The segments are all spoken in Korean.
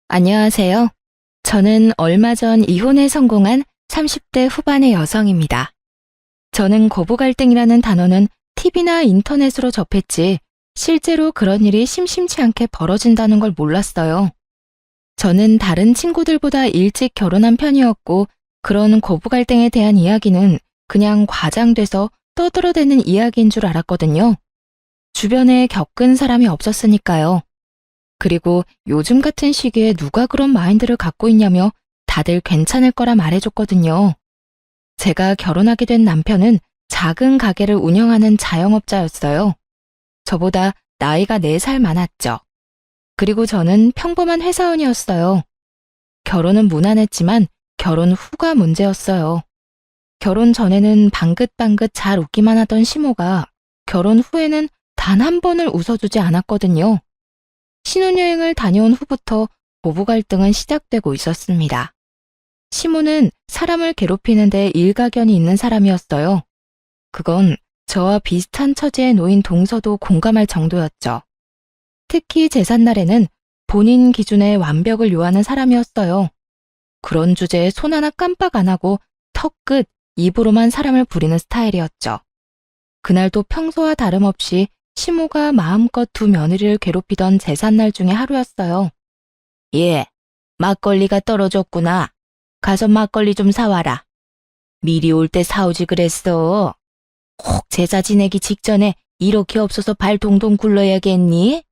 안녕하세요. 저는 얼마 전 이혼에 성공한 30대 후반의 여성입니다. 저는 고부 갈등이라는 단어는 TV나 인터넷으로 접했지 실제로 그런 일이 심심치 않게 벌어진다는 걸 몰랐어요. 저는 다른 친구들보다 일찍 결혼한 편이었고 그런 고부 갈등에 대한 이야기는 그냥 과장돼서 떠들어대는 이야기인 줄 알았거든요. 주변에 겪은 사람이 없었으니까요. 그리고 요즘 같은 시기에 누가 그런 마인드를 갖고 있냐며 다들 괜찮을 거라 말해줬거든요. 제가 결혼하게 된 남편은 작은 가게를 운영하는 자영업자였어요. 저보다 나이가 4살 많았죠. 그리고 저는 평범한 회사원이었어요. 결혼은 무난했지만 결혼 후가 문제였어요. 결혼 전에는 방긋방긋 잘 웃기만 하던 시모가 결혼 후에는 단 한 번을 웃어주지 않았거든요. 신혼여행을 다녀온 후부터 고부 갈등은 시작되고 있었습니다. 시모는 사람을 괴롭히는데 일가견이 있는 사람이었어요. 그건 저와 비슷한 처지에 놓인 동서도 공감할 정도였죠. 특히 제삿날에는 본인 기준의 완벽을 요하는 사람이었어요. 그런 주제에 손 하나 깜빡 안 하고 턱끝, 입으로만 사람을 부리는 스타일이었죠. 그날도 평소와 다름없이 시모가 마음껏 두 며느리를 괴롭히던 제삿날 중에 하루였어요. 예, 막걸리가 떨어졌구나. 가서 막걸리 좀 사와라. 미리 올 때 사오지 그랬어. 혹 제사 지내기 직전에 이렇게 없어서 발 동동 굴러야겠니?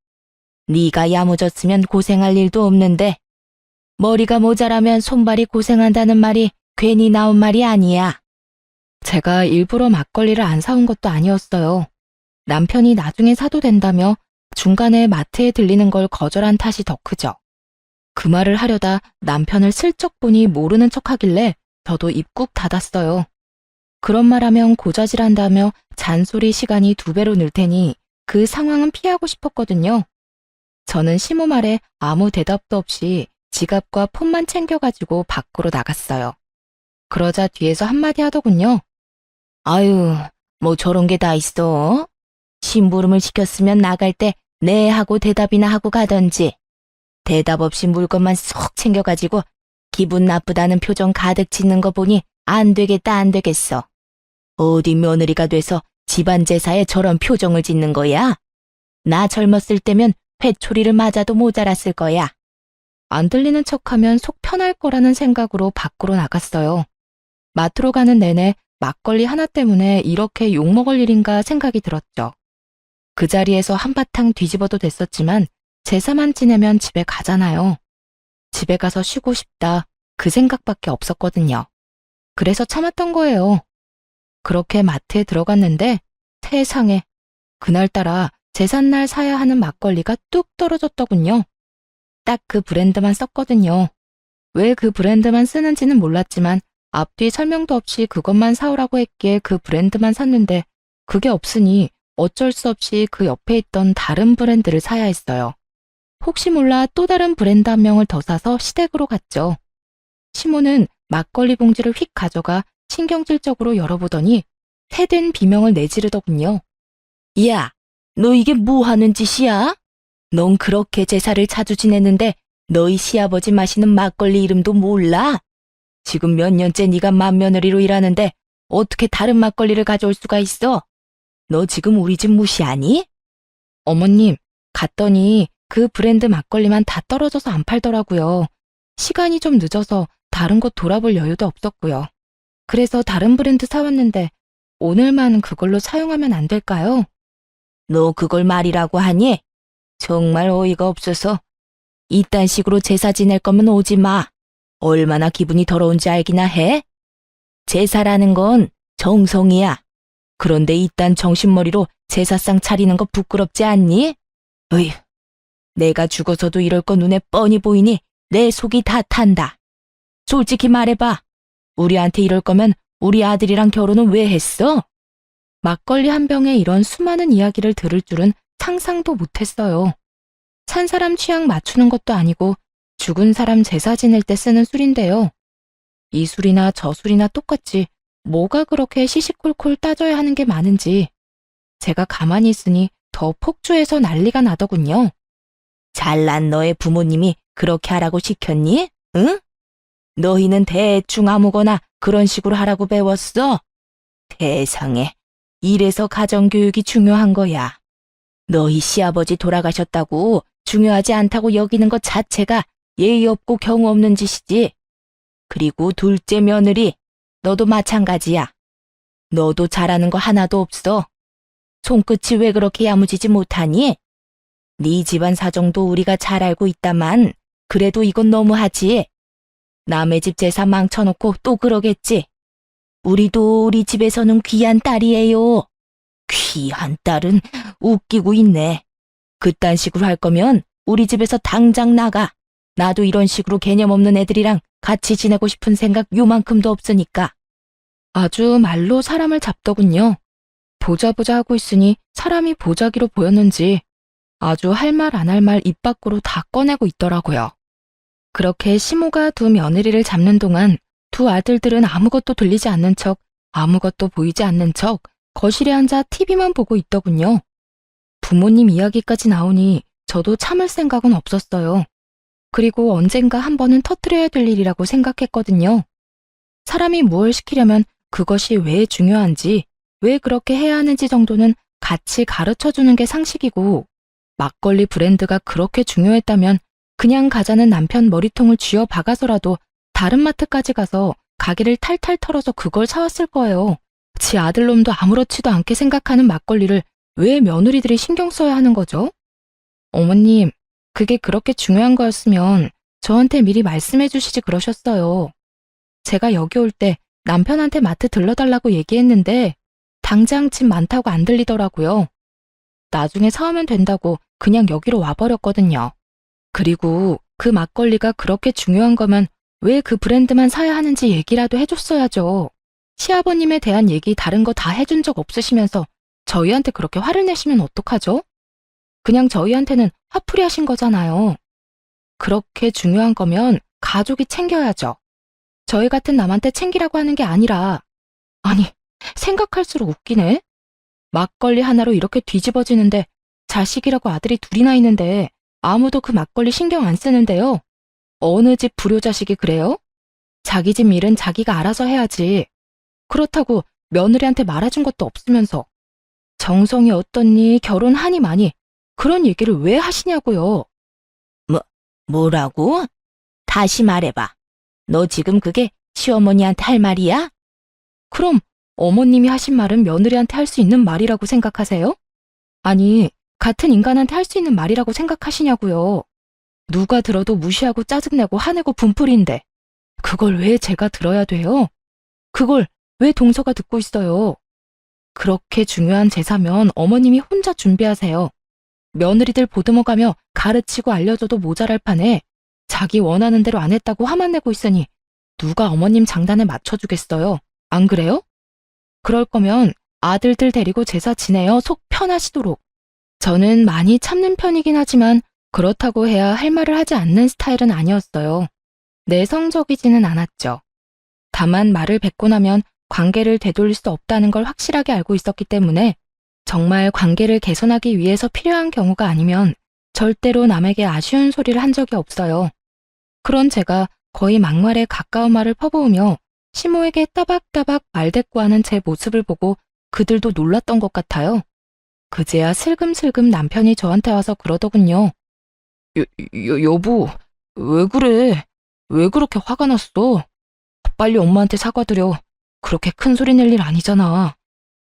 네가 야무졌으면 고생할 일도 없는데 머리가 모자라면 손발이 고생한다는 말이 괜히 나온 말이 아니야. 제가 일부러 막걸리를 안 사온 것도 아니었어요. 남편이 나중에 사도 된다며 중간에 마트에 들리는 걸 거절한 탓이 더 크죠. 그 말을 하려다 남편을 슬쩍 보니 모르는 척하길래 저도 입국 닫았어요. 그런 말하면 고자질한다며 잔소리 시간이 2배로 늘 테니 그 상황은 피하고 싶었거든요. 저는 시모 말에 아무 대답도 없이 지갑과 폰만 챙겨가지고 밖으로 나갔어요. 그러자 뒤에서 한마디 하더군요. 아유, 뭐 저런 게 다 있어? 심부름을 시켰으면 나갈 때 네 하고 대답이나 하고 가던지. 대답 없이 물건만 쏙 챙겨가지고 기분 나쁘다는 표정 가득 짓는 거 보니 안 되겠다 안 되겠어. 어디 며느리가 돼서 집안 제사에 저런 표정을 짓는 거야? 나 젊었을 때면 회초리를 맞아도 모자랐을 거야. 안 들리는 척하면 속 편할 거라는 생각으로 밖으로 나갔어요. 마트로 가는 내내 막걸리 하나 때문에 이렇게 욕먹을 일인가 생각이 들었죠. 그 자리에서 한바탕 뒤집어도 됐었지만 제사만 지내면 집에 가잖아요. 집에 가서 쉬고 싶다 그 생각밖에 없었거든요. 그래서 참았던 거예요. 그렇게 마트에 들어갔는데 세상에 그날따라 제삿날 사야 하는 막걸리가 뚝 떨어졌더군요. 딱 그 브랜드만 썼거든요. 왜 그 브랜드만 쓰는지는 몰랐지만 앞뒤 설명도 없이 그것만 사오라고 했기에 그 브랜드만 샀는데 그게 없으니 어쩔 수 없이 그 옆에 있던 다른 브랜드를 사야 했어요. 혹시 몰라 또 다른 브랜드 한 명을 더 사서 시댁으로 갔죠. 시모는 막걸리 봉지를 휙 가져가 신경질적으로 열어보더니 해된 비명을 내지르더군요. 야, 너 이게 뭐 하는 짓이야? 넌 그렇게 제사를 자주 지냈는데 너희 시아버지 마시는 막걸리 이름도 몰라? 지금 몇 년째 네가 맏며느리로 일하는데 어떻게 다른 막걸리를 가져올 수가 있어? 너 지금 우리 집 무시하니? 어머님, 갔더니 그 브랜드 막걸리만 다 떨어져서 안 팔더라고요. 시간이 좀 늦어서 다른 곳 돌아볼 여유도 없었고요. 그래서 다른 브랜드 사왔는데 오늘만 그걸로 사용하면 안 될까요? 너 그걸 말이라고 하니? 정말 어이가 없어서. 이딴 식으로 제사 지낼 거면 오지 마. 얼마나 기분이 더러운지 알기나 해? 제사라는 건 정성이야. 그런데 이딴 정신머리로 제사상 차리는 거 부끄럽지 않니? 어휴, 내가 죽어서도 이럴 거 눈에 뻔히 보이니 내 속이 다 탄다. 솔직히 말해봐. 우리한테 이럴 거면 우리 아들이랑 결혼은 왜 했어? 막걸리 한 병에 이런 수많은 이야기를 들을 줄은 상상도 못했어요. 산 사람 취향 맞추는 것도 아니고 죽은 사람 제사 지낼 때 쓰는 술인데요. 이 술이나 저 술이나 똑같지 뭐가 그렇게 시시콜콜 따져야 하는 게 많은지 제가 가만히 있으니 더 폭주해서 난리가 나더군요. 잘난 너의 부모님이 그렇게 하라고 시켰니? 응? 너희는 대충 아무거나 그런 식으로 하라고 배웠어? 세상에, 이래서 가정교육이 중요한 거야. 너희 시아버지 돌아가셨다고 중요하지 않다고 여기는 것 자체가 예의 없고 경우 없는 짓이지. 그리고 둘째 며느리, 너도 마찬가지야. 너도 잘하는 거 하나도 없어. 손끝이 왜 그렇게 야무지지 못하니? 네 집안 사정도 우리가 잘 알고 있다만 그래도 이건 너무하지. 남의 집 재산 망쳐놓고 또 그러겠지. 우리도 우리 집에서는 귀한 딸이에요. 귀한 딸은 웃기고 있네. 그딴 식으로 할 거면 우리 집에서 당장 나가. 나도 이런 식으로 개념 없는 애들이랑 같이 지내고 싶은 생각 요만큼도 없으니까. 아주 말로 사람을 잡더군요. 보자 하고 있으니 사람이 보자기로 보였는지 아주 할 말 안 할 말 입 밖으로 다 꺼내고 있더라고요. 그렇게 시모가 두 며느리를 잡는 동안 두 아들들은 아무것도 들리지 않는 척, 아무것도 보이지 않는 척 거실에 앉아 TV만 보고 있더군요. 부모님 이야기까지 나오니 저도 참을 생각은 없었어요. 그리고 언젠가 한 번은 터뜨려야 될 일이라고 생각했거든요. 사람이 무엇을 시키려면 그것이 왜 중요한지, 왜 그렇게 해야 하는지 정도는 같이 가르쳐주는 게 상식이고, 막걸리 브랜드가 그렇게 중요했다면 그냥 가자는 남편 머리통을 쥐어 박아서라도 다른 마트까지 가서 가게를 탈탈 털어서 그걸 사왔을 거예요. 지 아들놈도 아무렇지도 않게 생각하는 막걸리를 왜 며느리들이 신경 써야 하는 거죠? 어머님, 그게 그렇게 중요한 거였으면 저한테 미리 말씀해 주시지 그러셨어요. 제가 여기 올 때 남편한테 마트 들러달라고 얘기했는데 당장 집 많다고 안 들리더라고요. 나중에 사오면 된다고 그냥 여기로 와버렸거든요. 그리고 그 막걸리가 그렇게 중요한 거면 왜 그 브랜드만 사야 하는지 얘기라도 해줬어야죠. 시아버님에 대한 얘기 다른 거 다 해준 적 없으시면서 저희한테 그렇게 화를 내시면 어떡하죠? 그냥 저희한테는 화풀이 하신 거잖아요. 그렇게 중요한 거면 가족이 챙겨야죠. 저희 같은 남한테 챙기라고 하는 게 아니라, 아니, 생각할수록 웃기네. 막걸리 하나로 이렇게 뒤집어지는데 자식이라고 아들이 둘이나 있는데 아무도 그 막걸리 신경 안 쓰는데요. 어느 집 불효자식이 그래요? 자기 집 일은 자기가 알아서 해야지. 그렇다고 며느리한테 말해준 것도 없으면서 정성이 어떻니, 결혼하니 마니 그런 얘기를 왜 하시냐고요. 뭐라고? 다시 말해봐. 너 지금 그게 시어머니한테 할 말이야? 그럼 어머님이 하신 말은 며느리한테 할 수 있는 말이라고 생각하세요? 아니, 같은 인간한테 할 수 있는 말이라고 생각하시냐고요. 누가 들어도 무시하고 짜증내고 화내고 분풀이인데 그걸 왜 제가 들어야 돼요? 그걸 왜 동서가 듣고 있어요? 그렇게 중요한 제사면 어머님이 혼자 준비하세요. 며느리들 보듬어가며 가르치고 알려줘도 모자랄 판에 자기 원하는 대로 안 했다고 화만 내고 있으니 누가 어머님 장단에 맞춰주겠어요? 안 그래요? 그럴 거면 아들들 데리고 제사 지내어 속 편하시도록. 저는 많이 참는 편이긴 하지만 그렇다고 해야 할 말을 하지 않는 스타일은 아니었어요. 내성적이지는 않았죠. 다만 말을 뱉고 나면 관계를 되돌릴 수 없다는 걸 확실하게 알고 있었기 때문에 정말 관계를 개선하기 위해서 필요한 경우가 아니면 절대로 남에게 아쉬운 소리를 한 적이 없어요. 그런 제가 거의 막말에 가까운 말을 퍼부으며 시모에게 따박따박 말대꾸하는 제 모습을 보고 그들도 놀랐던 것 같아요. 그제야 슬금슬금 남편이 저한테 와서 그러더군요. 여보, 왜 그래? 왜 그렇게 화가 났어? 빨리 엄마한테 사과드려. 그렇게 큰 소리 낼 일 아니잖아.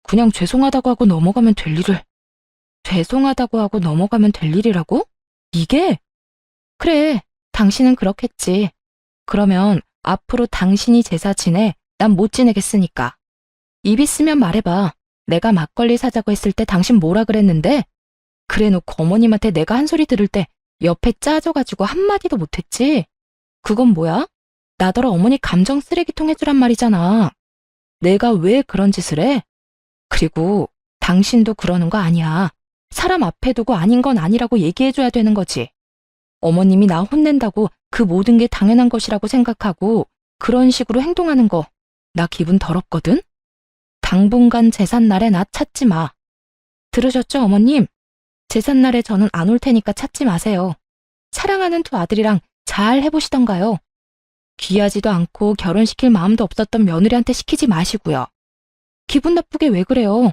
그냥 죄송하다고 하고 넘어가면 될 일을. 죄송하다고 하고 넘어가면 될 일이라고? 이게? 그래, 당신은 그렇겠지. 그러면 앞으로 당신이 제사 지내, 난 못 지내겠으니까. 입 있으면 말해봐. 내가 막걸리 사자고 했을 때 당신 뭐라 그랬는데? 그래놓고 어머님한테 내가 한 소리 들을 때 옆에 짜져가지고 한마디도 못했지? 그건 뭐야? 나더러 어머니 감정 쓰레기통 해주란 말이잖아. 내가 왜 그런 짓을 해? 그리고 당신도 그러는 거 아니야. 사람 앞에 두고 아닌 건 아니라고 얘기해줘야 되는 거지. 어머님이 나 혼낸다고 그 모든 게 당연한 것이라고 생각하고 그런 식으로 행동하는 거 나 기분 더럽거든? 당분간 제삿날에 나 찾지 마. 들으셨죠, 어머님? 제삿날에 저는 안 올 테니까 찾지 마세요. 사랑하는 두 아들이랑 잘 해보시던가요? 귀하지도 않고 결혼시킬 마음도 없었던 며느리한테 시키지 마시고요. 기분 나쁘게 왜 그래요?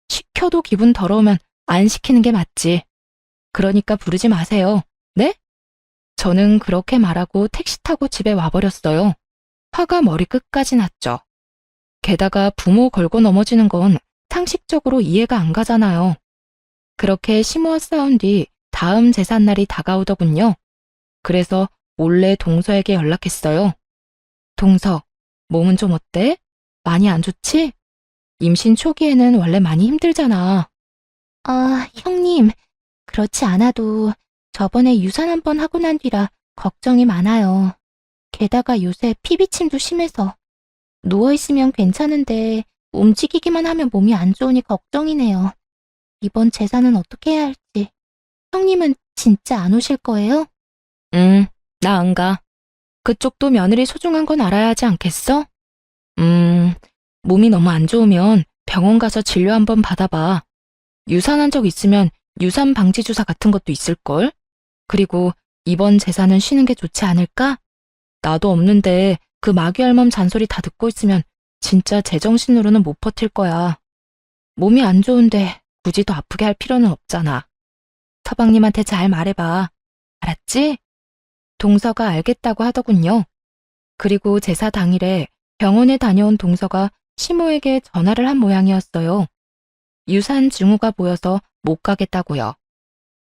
시켜도 기분 더러우면 안 시키는 게 맞지. 그러니까 부르지 마세요. 네? 저는 그렇게 말하고 택시 타고 집에 와버렸어요. 화가 머리끝까지 났죠. 게다가 부모 걸고 넘어지는 건 상식적으로 이해가 안 가잖아요. 그렇게 시모와 싸운 뒤 다음 제삿날이 다가오더군요. 그래서 몰래 동서에게 연락했어요. 동서, 몸은 좀 어때? 많이 안 좋지? 임신 초기에는 원래 많이 힘들잖아. 아, 형님, 그렇지 않아도 저번에 유산 한 번 하고 난 뒤라 걱정이 많아요. 게다가 요새 피비침도 심해서 누워있으면 괜찮은데 움직이기만 하면 몸이 안 좋으니 걱정이네요. 이번 제사는 어떻게 해야 할지. 형님은 진짜 안 오실 거예요? 나 안 가. 그쪽도 며느리 소중한 건 알아야 하지 않겠어? 몸이 너무 안 좋으면 병원 가서 진료 한번 받아봐. 유산한 적 있으면 유산 방지 주사 같은 것도 있을걸? 그리고 이번 제사는 쉬는 게 좋지 않을까? 나도 없는데 그 마귀할멈 잔소리 다 듣고 있으면 진짜 제정신으로는 못 버틸 거야. 몸이 안 좋은데 굳이 더 아프게 할 필요는 없잖아. 서방님한테 잘 말해봐. 알았지? 동서가 알겠다고 하더군요. 그리고 제사 당일에 병원에 다녀온 동서가 시모에게 전화를 한 모양이었어요. 유산 증후가 보여서 못 가겠다고요.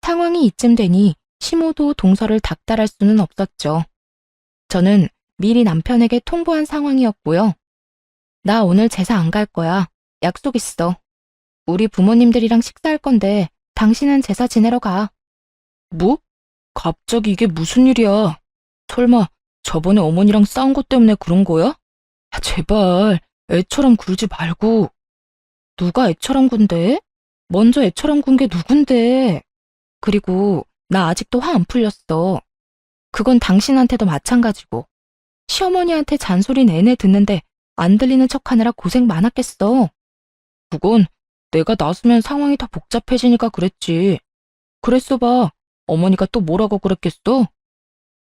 상황이 이쯤 되니 시모도 동서를 닥달할 수는 없었죠. 저는 미리 남편에게 통보한 상황이었고요. 나 오늘 제사 안 갈 거야. 약속 있어. 우리 부모님들이랑 식사할 건데 당신은 제사 지내러 가. 뭐? 갑자기 이게 무슨 일이야? 설마 저번에 어머니랑 싸운 것 때문에 그런 거야? 아, 제발 애처럼 굴지 말고. 누가 애처럼 군대? 먼저 애처럼 군 게 누군데? 그리고 나 아직도 화 안 풀렸어. 그건 당신한테도 마찬가지고. 시어머니한테 잔소리 내내 듣는데 안 들리는 척하느라 고생 많았겠어. 그건 내가 나서면 상황이 더 복잡해지니까 그랬지. 그랬어 봐. 어머니가 또 뭐라고 그랬겠어?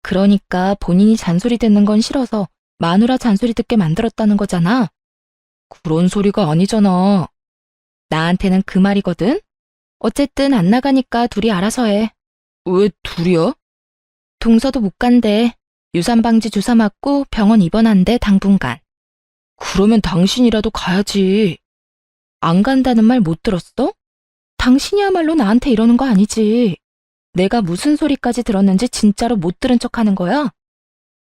그러니까 본인이 잔소리 듣는 건 싫어서 마누라 잔소리 듣게 만들었다는 거잖아. 그런 소리가 아니잖아. 나한테는 그 말이거든. 어쨌든 안 나가니까 둘이 알아서 해. 왜 둘이야? 동서도 못 간대. 유산방지 주사 맞고 병원 입원한대 당분간. 그러면 당신이라도 가야지. 안 간다는 말 못 들었어? 당신이야말로 나한테 이러는 거 아니지. 내가 무슨 소리까지 들었는지 진짜로 못 들은 척하는 거야?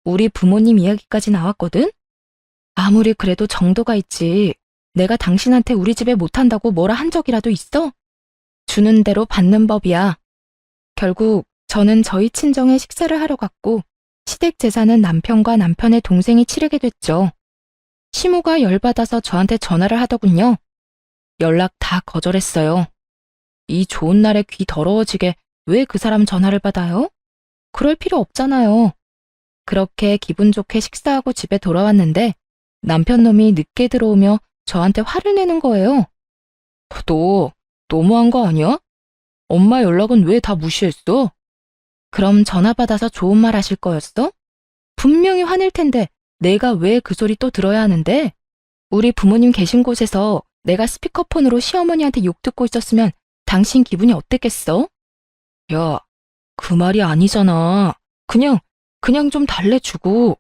우리 부모님 이야기까지 나왔거든? 아무리 그래도 정도가 있지. 내가 당신한테 우리 집에 못한다고 뭐라 한 적이라도 있어? 주는 대로 받는 법이야. 결국 저는 저희 친정에 식사를 하러 갔고 시댁 제사는 남편과 남편의 동생이 치르게 됐죠. 시모가 열받아서 저한테 전화를 하더군요. 연락 다 거절했어요. 이 좋은 날에 귀 더러워지게 왜 그 사람 전화를 받아요? 그럴 필요 없잖아요. 그렇게 기분 좋게 식사하고 집에 돌아왔는데 남편 놈이 늦게 들어오며 저한테 화를 내는 거예요. 너 너무한 거 아니야? 엄마 연락은 왜 다 무시했어? 그럼 전화 받아서 좋은 말 하실 거였어? 분명히 화낼 텐데 내가 왜 그 소리 또 들어야 하는데? 우리 부모님 계신 곳에서 내가 스피커폰으로 시어머니한테 욕 듣고 있었으면 당신 기분이 어땠겠어? 야, 그 말이 아니잖아. 그냥 좀 달래주고.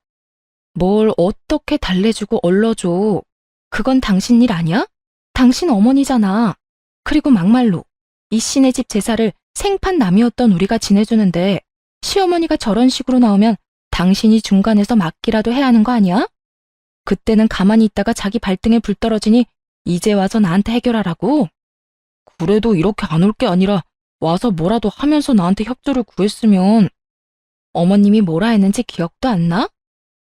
뭘 어떻게 달래주고 얼러줘. 그건 당신 일 아니야? 당신 어머니잖아. 그리고 막말로 이 씨네 집 제사를 생판 남이었던 우리가 지내주는데 시어머니가 저런 식으로 나오면 당신이 중간에서 막기라도 해야 하는 거 아니야? 그때는 가만히 있다가 자기 발등에 불 떨어지니 이제 와서 나한테 해결하라고? 그래도 이렇게 안 올 게 아니라 와서 뭐라도 하면서 나한테 협조를 구했으면. 어머님이 뭐라 했는지 기억도 안 나?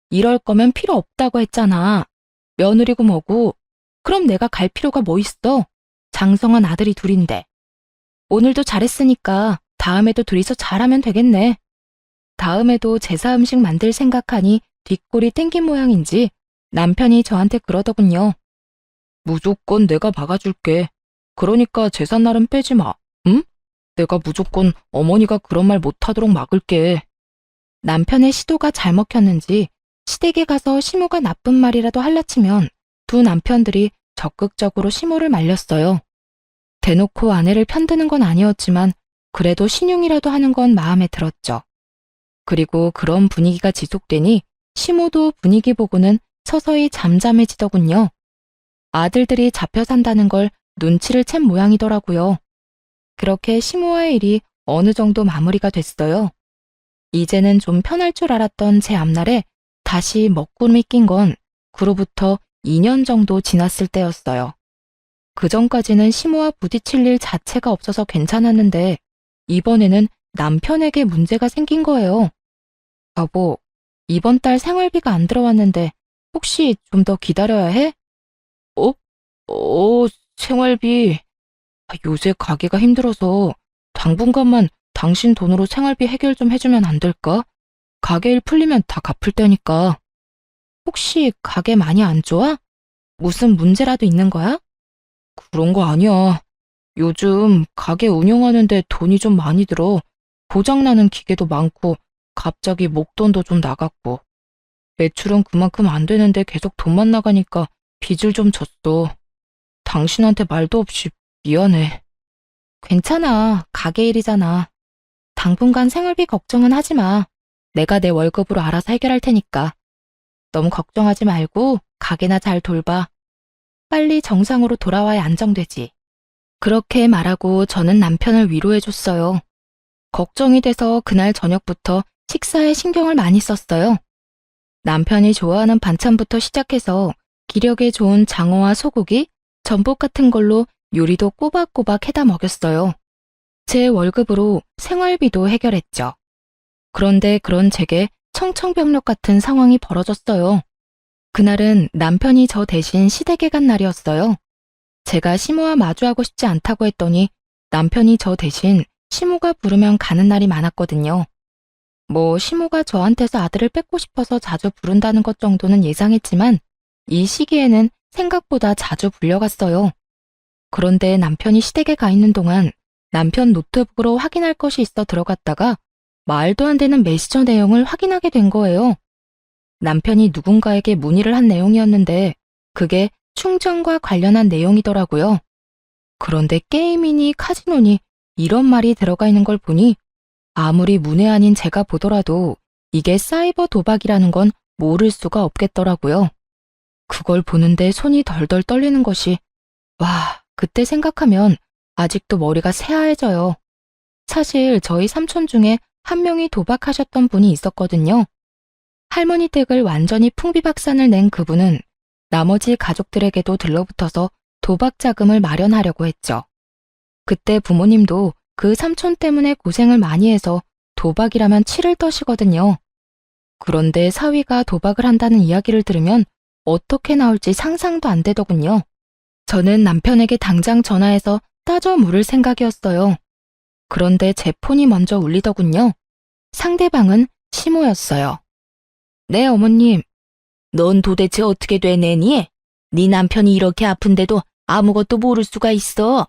이럴 거면 필요 없다고 했잖아. 며느리고 뭐고. 그럼 내가 갈 필요가 뭐 있어? 장성한 아들이 둘인데. 오늘도 잘했으니까 다음에도 둘이서 잘하면 되겠네. 다음에도 제사 음식 만들 생각하니 뒷골이 땡긴 모양인지 남편이 저한테 그러더군요. 무조건 내가 막아줄게. 그러니까 제삿날은 빼지 마. 응? 내가 무조건 어머니가 그런 말 못하도록 막을게. 남편의 시도가 잘 먹혔는지 시댁에 가서 시모가 나쁜 말이라도 할라치면 두 남편들이 적극적으로 시모를 말렸어요. 대놓고 아내를 편드는 건 아니었지만 그래도 신용이라도 하는 건 마음에 들었죠. 그리고 그런 분위기가 지속되니 시모도 분위기 보고는 서서히 잠잠해지더군요. 아들들이 잡혀 산다는 걸 눈치를 챈 모양이더라고요. 그렇게 시모와의 일이 어느 정도 마무리가 됐어요. 이제는 좀 편할 줄 알았던 제 앞날에 다시 먹구름이 낀 건 그로부터 2년 정도 지났을 때였어요. 그 전까지는 시모와 부딪힐 일 자체가 없어서 괜찮았는데 이번에는 남편에게 문제가 생긴 거예요. 여보, 이번 달 생활비가 안 들어왔는데 혹시 좀 더 기다려야 해? 어? 생활비. 요새 가게가 힘들어서 당분간만 당신 돈으로 생활비 해결 좀 해주면 안 될까? 가게 일 풀리면 다 갚을 테니까. 혹시 가게 많이 안 좋아? 무슨 문제라도 있는 거야? 그런 거 아니야. 요즘 가게 운영하는데 돈이 좀 많이 들어. 고장나는 기계도 많고 갑자기 목돈도 좀 나갔고. 매출은 그만큼 안 되는데 계속 돈만 나가니까 빚을 좀 졌어. 당신한테 말도 없이 미안해. 괜찮아. 가게 일이잖아. 당분간 생활비 걱정은 하지 마. 내가 내 월급으로 알아서 해결할 테니까. 너무 걱정하지 말고 가게나 잘 돌봐. 빨리 정상으로 돌아와야 안정되지. 그렇게 말하고 저는 남편을 위로해줬어요. 걱정이 돼서 그날 저녁부터 식사에 신경을 많이 썼어요. 남편이 좋아하는 반찬부터 시작해서 기력에 좋은 장어와 소고기, 전복 같은 걸로 요리도 꼬박꼬박 해다 먹였어요. 제 월급으로 생활비도 해결했죠. 그런데 그런 제게 청천벽력 같은 상황이 벌어졌어요. 그날은 남편이 저 대신 시댁에 간 날이었어요. 제가 시모와 마주하고 싶지 않다고 했더니 남편이 저 대신 시모가 부르면 가는 날이 많았거든요. 뭐 시모가 저한테서 아들을 뺏고 싶어서 자주 부른다는 것 정도는 예상했지만 이 시기에는 생각보다 자주 불려갔어요. 그런데 남편이 시댁에 가 있는 동안 남편 노트북으로 확인할 것이 있어 들어갔다가 말도 안 되는 메시저 내용을 확인하게 된 거예요. 남편이 누군가에게 문의를 한 내용이었는데 그게 충전과 관련한 내용이더라고요. 그런데 게임이니 카지노니 이런 말이 들어가 있는 걸 보니 아무리 문외한인 제가 보더라도 이게 사이버 도박이라는 건 모를 수가 없겠더라고요. 그걸 보는데 손이 덜덜 떨리는 것이 와, 그때 생각하면 아직도 머리가 새하얘져요. 사실 저희 삼촌 중에 한 명이 도박하셨던 분이 있었거든요. 할머니 댁을 완전히 풍비박산을 낸 그분은 나머지 가족들에게도 들러붙어서 도박 자금을 마련하려고 했죠. 그때 부모님도 그 삼촌 때문에 고생을 많이 해서 도박이라면 치를 떠시거든요. 그런데 사위가 도박을 한다는 이야기를 들으면 어떻게 나올지 상상도 안 되더군요. 저는 남편에게 당장 전화해서 따져 물을 생각이었어요. 그런데 제 폰이 먼저 울리더군요. 상대방은 시모였어요. 네, 어머님. 넌 도대체 어떻게 되내니? 네 남편이 이렇게 아픈데도 아무것도 모를 수가 있어.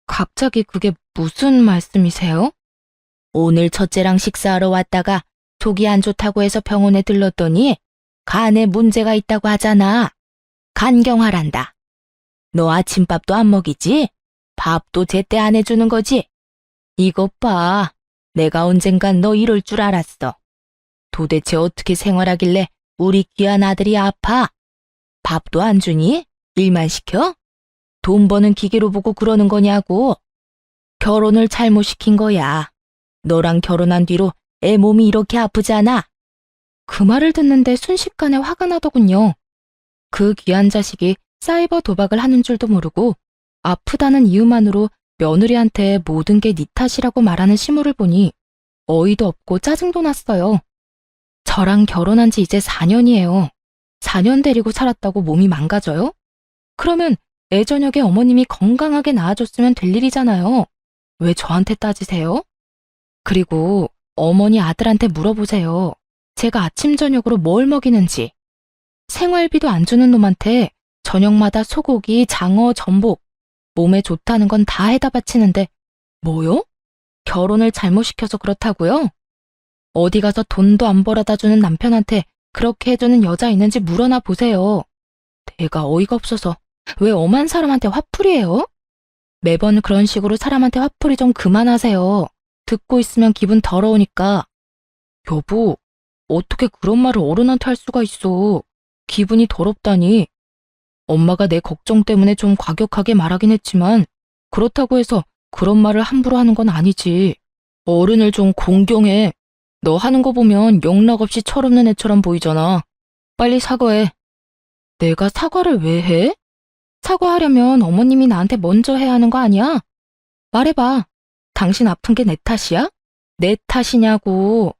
갑자기 그게 무슨 말씀이세요? 오늘 첫째랑 식사하러 왔다가 속이 안 좋다고 해서 병원에 들렀더니 간에 문제가 있다고 하잖아. 간경화란다. 너 아침밥도 안 먹이지? 밥도 제때 안 해주는 거지? 이것 봐. 내가 언젠간 너 이럴 줄 알았어. 도대체 어떻게 생활하길래 우리 귀한 아들이 아파? 밥도 안 주니? 일만 시켜? 돈 버는 기계로 보고 그러는 거냐고. 결혼을 잘못 시킨 거야. 너랑 결혼한 뒤로 애 몸이 이렇게 아프잖아. 그 말을 듣는데 순식간에 화가 나더군요. 그 귀한 자식이 사이버 도박을 하는 줄도 모르고 아프다는 이유만으로 며느리한테 모든 게 네 탓이라고 말하는 시모를 보니 어이도 없고 짜증도 났어요. 저랑 결혼한 지 이제 4년이에요. 4년 데리고 살았다고 몸이 망가져요? 그러면 애 저녁에 어머님이 건강하게 나아졌으면 될 일이잖아요. 왜 저한테 따지세요? 그리고 어머니 아들한테 물어보세요. 제가 아침 저녁으로 뭘 먹이는지. 생활비도 안 주는 놈한테 저녁마다 소고기, 장어, 전복, 몸에 좋다는 건 다 해다 바치는데 뭐요? 결혼을 잘못 시켜서 그렇다고요? 어디 가서 돈도 안 벌어다 주는 남편한테 그렇게 해주는 여자 있는지 물어나 보세요. 내가 어이가 없어서 왜 엄한 사람한테 화풀이해요? 매번 그런 식으로 사람한테 화풀이 좀 그만하세요. 듣고 있으면 기분 더러우니까. 여보, 어떻게 그런 말을 어른한테 할 수가 있어. 기분이 더럽다니. 엄마가 내 걱정 때문에 좀 과격하게 말하긴 했지만 그렇다고 해서 그런 말을 함부로 하는 건 아니지. 어른을 좀 공경해. 너 하는 거 보면 영락없이 철없는 애처럼 보이잖아. 빨리 사과해. 내가 사과를 왜 해? 사과하려면 어머님이 나한테 먼저 해야 하는 거 아니야? 말해봐. 당신 아픈 게 내 탓이야? 내 탓이냐고.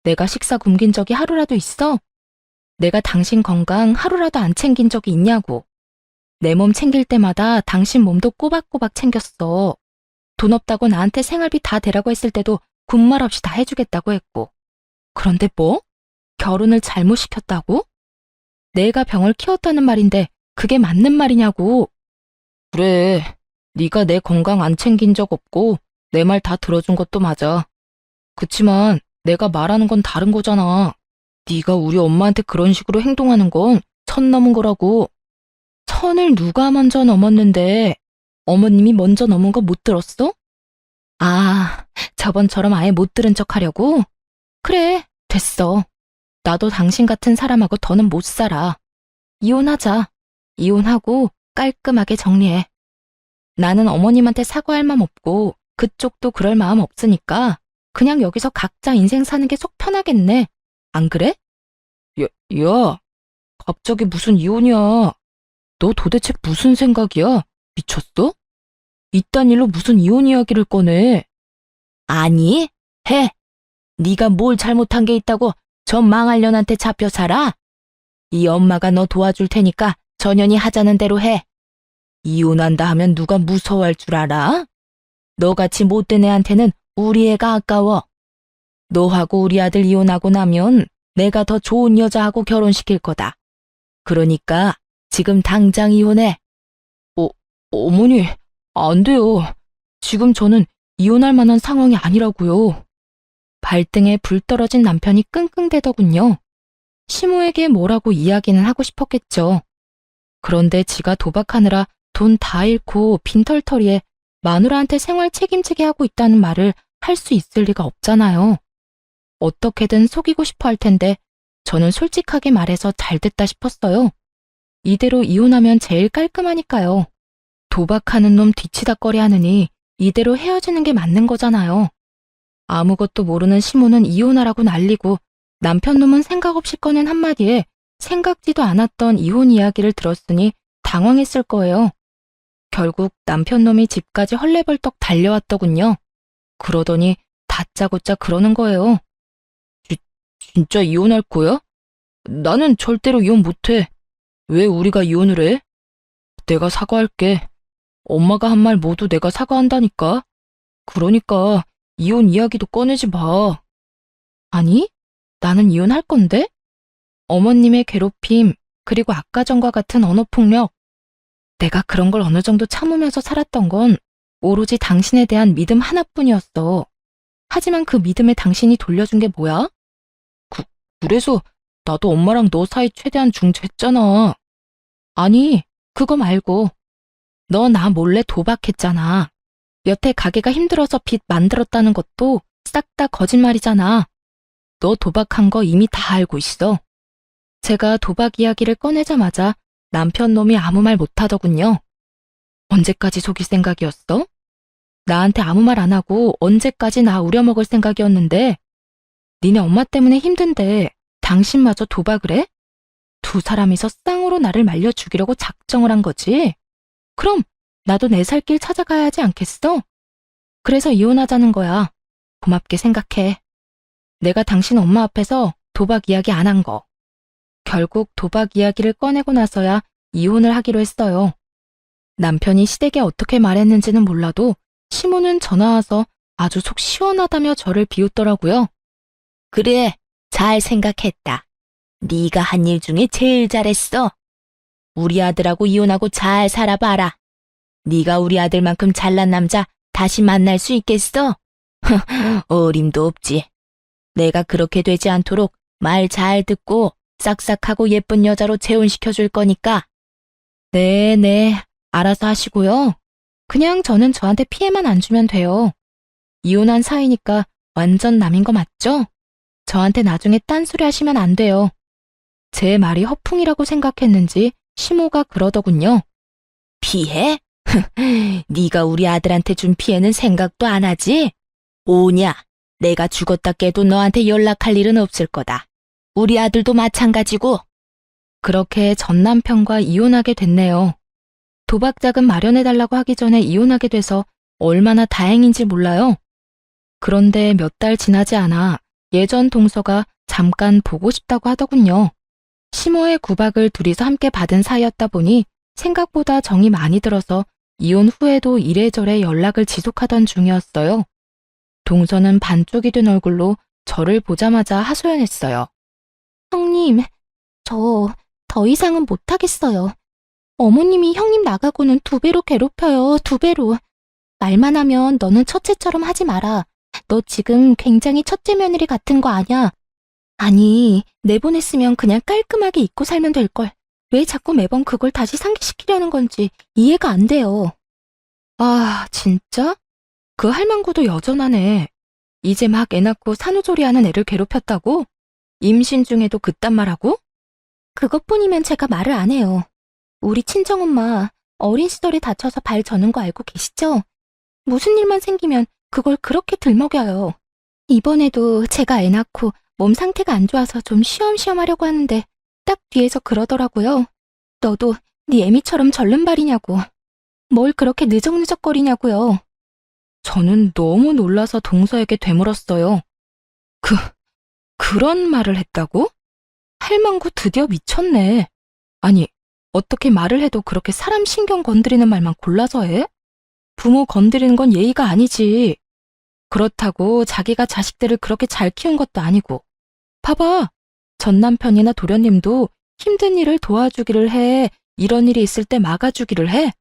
내가 식사 굶긴 적이 하루라도 있어? 내가 당신 건강 하루라도 안 챙긴 적이 있냐고. 내 몸 챙길 때마다 당신 몸도 꼬박꼬박 챙겼어. 돈 없다고 나한테 생활비 다 대라고 했을 때도 군말 없이 다 해주겠다고 했고. 그런데 뭐? 결혼을 잘못 시켰다고? 내가 병을 키웠다는 말인데 그게 맞는 말이냐고. 그래, 네가 내 건강 안 챙긴 적 없고 내 말 다 들어준 것도 맞아. 그치만 내가 말하는 건 다른 거잖아. 네가 우리 엄마한테 그런 식으로 행동하는 건 선 넘은 거라고. 선을 누가 먼저 넘었는데 어머님이 먼저 넘은 거 못 들었어? 아, 저번처럼 아예 못 들은 척 하려고? 그래, 됐어. 나도 당신 같은 사람하고 더는 못 살아. 이혼하자. 이혼하고 깔끔하게 정리해. 나는 어머님한테 사과할 마음 없고 그쪽도 그럴 마음 없으니까 그냥 여기서 각자 인생 사는 게 속 편하겠네. 안 그래? 야, 갑자기 무슨 이혼이야. 너 도대체 무슨 생각이야? 미쳤어? 이딴 일로 무슨 이혼 이야기를 꺼내? 아니, 해. 네가 뭘 잘못한 게 있다고 저 망할 년한테 잡혀 살아? 이 엄마가 너 도와줄 테니까 전연이 하자는 대로 해. 이혼한다 하면 누가 무서워할 줄 알아? 너같이 못된 애한테는 우리 애가 아까워. 너하고 우리 아들 이혼하고 나면 내가 더 좋은 여자하고 결혼시킬 거다. 그러니까 지금 당장 이혼해. 어머니, 안 돼요. 지금 저는 이혼할 만한 상황이 아니라고요. 발등에 불 떨어진 남편이 끙끙대더군요. 시모에게 뭐라고 이야기는 하고 싶었겠죠. 그런데 지가 도박하느라 돈 다 잃고 빈털터리에 마누라한테 생활 책임지게 하고 있다는 말을 할 수 있을 리가 없잖아요. 어떻게든 속이고 싶어 할 텐데 저는 솔직하게 말해서 잘 됐다 싶었어요. 이대로 이혼하면 제일 깔끔하니까요. 도박하는 놈 뒤치다꺼리 하느니 이대로 헤어지는 게 맞는 거잖아요. 아무것도 모르는 시모는 이혼하라고 난리고 남편 놈은 생각 없이 꺼낸 한마디에 생각지도 않았던 이혼 이야기를 들었으니 당황했을 거예요. 결국 남편 놈이 집까지 헐레벌떡 달려왔더군요. 그러더니 다짜고짜 그러는 거예요. 진짜 이혼할 거야? 나는 절대로 이혼 못해. 왜 우리가 이혼을 해? 내가 사과할게. 엄마가 한 말 모두 내가 사과한다니까. 그러니까 이혼 이야기도 꺼내지 마. 아니, 나는 이혼할 건데? 어머님의 괴롭힘, 그리고 아까 전과 같은 언어폭력. 내가 그런 걸 어느 정도 참으면서 살았던 건 오로지 당신에 대한 믿음 하나뿐이었어. 하지만 그 믿음에 당신이 돌려준 게 뭐야? 그래서 나도 엄마랑 너 사이 최대한 중재했잖아. 아니, 그거 말고 너 나 몰래 도박했잖아. 여태 가게가 힘들어서 빚 만들었다는 것도 싹 다 거짓말이잖아. 너 도박한 거 이미 다 알고 있어. 제가 도박 이야기를 꺼내자마자 남편 놈이 아무 말 못하더군요. 언제까지 속일 생각이었어? 나한테 아무 말 안 하고 언제까지 나 우려먹을 생각이었는데 니네 엄마 때문에 힘든데 당신마저 도박을 해? 두 사람이서 쌍으로 나를 말려 죽이려고 작정을 한 거지? 그럼 나도 내 살 길 찾아가야 하지 않겠어? 그래서 이혼하자는 거야. 고맙게 생각해. 내가 당신 엄마 앞에서 도박 이야기 안 한 거. 결국 도박 이야기를 꺼내고 나서야 이혼을 하기로 했어요. 남편이 시댁에 어떻게 말했는지는 몰라도 시모는 전화 와서 아주 속 시원하다며 저를 비웃더라고요. 그래, 잘 생각했다. 네가 한 일 중에 제일 잘했어. 우리 아들하고 이혼하고 잘 살아봐라. 네가 우리 아들만큼 잘난 남자 다시 만날 수 있겠어? 어림도 없지. 내가 그렇게 되지 않도록 말 잘 듣고 싹싹하고 예쁜 여자로 재혼시켜줄 거니까. 네, 알아서 하시고요. 그냥 저는 저한테 피해만 안 주면 돼요. 이혼한 사이니까 완전 남인 거 맞죠? 저한테 나중에 딴소리 하시면 안 돼요. 제 말이 허풍이라고 생각했는지 시모가 그러더군요. 피해? 네가 우리 아들한테 준 피해는 생각도 안 하지? 오냐, 내가 죽었다 깨도 너한테 연락할 일은 없을 거다. 우리 아들도 마찬가지고. 그렇게 전 남편과 이혼하게 됐네요. 도박 자금 마련해달라고 하기 전에 이혼하게 돼서 얼마나 다행인지 몰라요. 그런데 몇 달 지나지 않아 예전 동서가 잠깐 보고 싶다고 하더군요. 시모의 구박을 둘이서 함께 받은 사이였다 보니 생각보다 정이 많이 들어서 이혼 후에도 이래저래 연락을 지속하던 중이었어요. 동서는 반쪽이 된 얼굴로 저를 보자마자 하소연했어요. 형님, 저 더 이상은 못하겠어요. 어머님이 형님 나가고는 2배로 괴롭혀요, 2배로. 말만 하면 너는 첫째처럼 하지 마라. 너 지금 굉장히 첫째 며느리 같은 거 아냐? 아니, 내보냈으면 그냥 깔끔하게 잊고 살면 될걸. 왜 자꾸 매번 그걸 다시 상기시키려는 건지 이해가 안 돼요. 아, 진짜? 그 할망구도 여전하네. 이제 막 애 낳고 산후조리하는 애를 괴롭혔다고? 임신 중에도 그딴 말하고? 그것뿐이면 제가 말을 안 해요. 우리 친정엄마 어린 시절에 다쳐서 발 저는 거 알고 계시죠? 무슨 일만 생기면 그걸 그렇게 들먹여요. 이번에도 제가 애 낳고 몸 상태가 안 좋아서 좀 쉬엄쉬엄 하려고 하는데 딱 뒤에서 그러더라고요. 너도 네 애미처럼 절름발이냐고. 뭘 그렇게 느적느적거리냐고요. 저는 너무 놀라서 동서에게 되물었어요. 그런 말을 했다고? 할망구 드디어 미쳤네. 아니, 어떻게 말을 해도 그렇게 사람 신경 건드리는 말만 골라서 해? 부모 건드리는 건 예의가 아니지. 그렇다고 자기가 자식들을 그렇게 잘 키운 것도 아니고. 봐봐, 전 남편이나 도련님도 힘든 일을 도와주기를 해. 이런 일이 있을 때 막아주기를 해.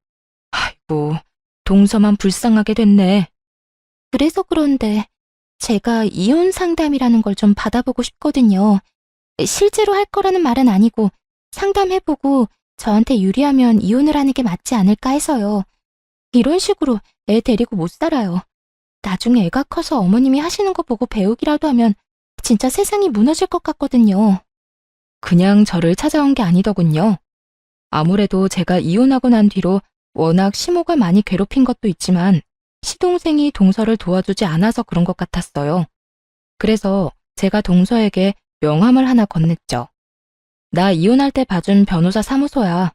아이고, 동서만 불쌍하게 됐네. 그래서 그런데 제가 이혼 상담이라는 걸 좀 받아보고 싶거든요. 실제로 할 거라는 말은 아니고 상담해보고 저한테 유리하면 이혼을 하는 게 맞지 않을까 해서요. 이런 식으로 애 데리고 못 살아요. 나중에 애가 커서 어머님이 하시는 거 보고 배우기라도 하면 진짜 세상이 무너질 것 같거든요. 그냥 저를 찾아온 게 아니더군요. 아무래도 제가 이혼하고 난 뒤로 워낙 시모가 많이 괴롭힌 것도 있지만 시동생이 동서를 도와주지 않아서 그런 것 같았어요. 그래서 제가 동서에게 명함을 하나 건넸죠. 나 이혼할 때 봐준 변호사 사무소야.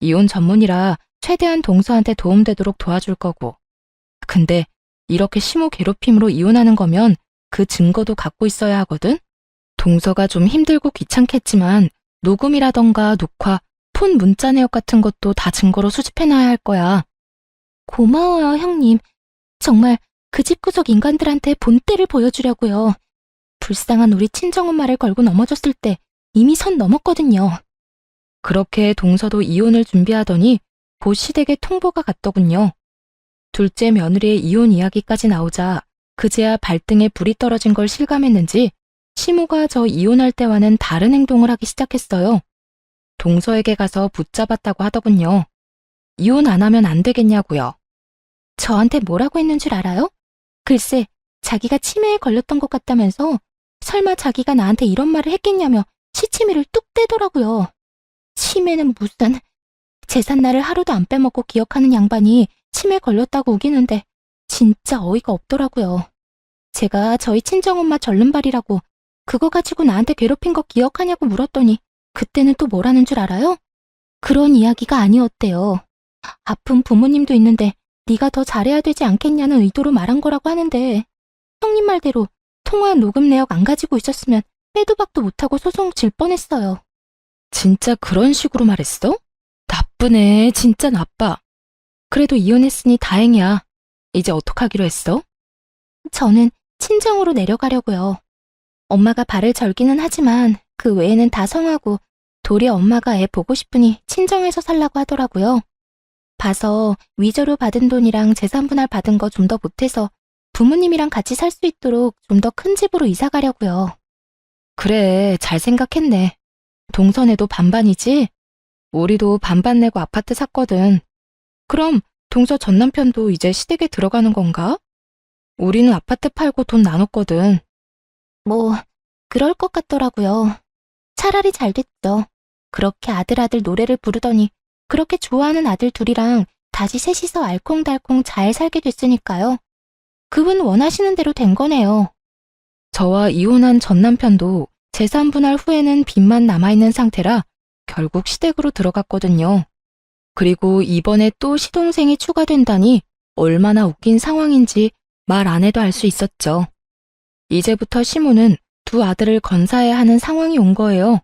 이혼 전문이라 최대한 동서한테 도움되도록 도와줄 거고. 근데 이렇게 시모 괴롭힘으로 이혼하는 거면 그 증거도 갖고 있어야 하거든? 동서가 좀 힘들고 귀찮겠지만 녹음이라던가 녹화, 폰 문자 내역 같은 것도 다 증거로 수집해놔야 할 거야. 고마워요, 형님. 정말 그 집구석 인간들한테 본때를 보여주려고요. 불쌍한 우리 친정엄마를 걸고 넘어졌을 때 이미 선 넘었거든요. 그렇게 동서도 이혼을 준비하더니 곧 시댁에 통보가 갔더군요. 둘째 며느리의 이혼 이야기까지 나오자 그제야 발등에 불이 떨어진 걸 실감했는지 시모가 저 이혼할 때와는 다른 행동을 하기 시작했어요. 동서에게 가서 붙잡았다고 하더군요. 이혼 안 하면 안 되겠냐고요. 저한테 뭐라고 했는 줄 알아요? 글쎄, 자기가 치매에 걸렸던 것 같다면서 설마 자기가 나한테 이런 말을 했겠냐며 시치미를 뚝 떼더라고요. 치매는 무슨... 제삿날을 하루도 안 빼먹고 기억하는 양반이 치매 걸렸다고 우기는데 진짜 어이가 없더라고요. 제가 저희 친정엄마 절름발이라고 그거 가지고 나한테 괴롭힌 거 기억하냐고 물었더니 그때는 또 뭐라는 줄 알아요? 그런 이야기가 아니었대요. 아픈 부모님도 있는데 네가 더 잘해야 되지 않겠냐는 의도로 말한 거라고 하는데 형님 말대로 통화 녹음 내역 안 가지고 있었으면 빼도 박도 못하고 소송 질 뻔했어요. 진짜 그런 식으로 말했어? 나쁘네, 진짜 나빠. 그래도 이혼했으니 다행이야. 이제 어떡하기로 했어? 저는 친정으로 내려가려고요. 엄마가 발을 절기는 하지만 그 외에는 다 성하고 도리어 엄마가 애 보고 싶으니 친정에서 살라고 하더라고요. 봐서 위조로 받은 돈이랑 재산 분할 받은 거 좀 더 못해서 부모님이랑 같이 살 수 있도록 좀 더 큰 집으로 이사 가려고요. 그래, 잘 생각했네. 동선에도 반반이지? 우리도 반반 내고 아파트 샀거든. 그럼 동서 전 남편도 이제 시댁에 들어가는 건가? 우리는 아파트 팔고 돈 나눴거든. 뭐, 그럴 것 같더라고요. 차라리 잘 됐죠. 그렇게 아들 노래를 부르더니 그렇게 좋아하는 아들 둘이랑 다시 셋이서 알콩달콩 잘 살게 됐으니까요. 그분 원하시는 대로 된 거네요. 저와 이혼한 전 남편도 재산 분할 후에는 빚만 남아있는 상태라 결국 시댁으로 들어갔거든요. 그리고 이번에 또 시동생이 추가된다니 얼마나 웃긴 상황인지 말 안 해도 알 수 있었죠. 이제부터 시모는 두 아들을 건사해야 하는 상황이 온 거예요.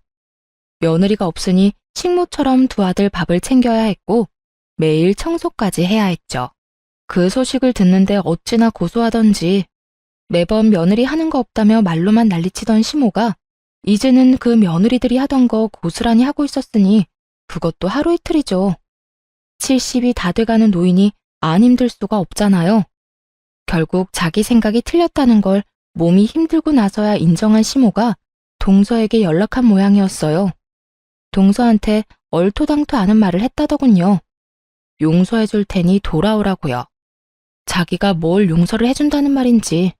며느리가 없으니 식모처럼 두 아들 밥을 챙겨야 했고 매일 청소까지 해야 했죠. 그 소식을 듣는데 어찌나 고소하던지 매번 며느리 하는 거 없다며 말로만 난리치던 시모가 이제는 그 며느리들이 하던 거 고스란히 하고 있었으니 그것도 하루 이틀이죠. 70이 다 돼가는 노인이 안 힘들 수가 없잖아요. 결국 자기 생각이 틀렸다는 걸 몸이 힘들고 나서야 인정한 시모가 동서에게 연락한 모양이었어요. 동서한테 얼토당토 않은 말을 했다더군요. 용서해줄 테니 돌아오라고요. 자기가 뭘 용서를 해준다는 말인지.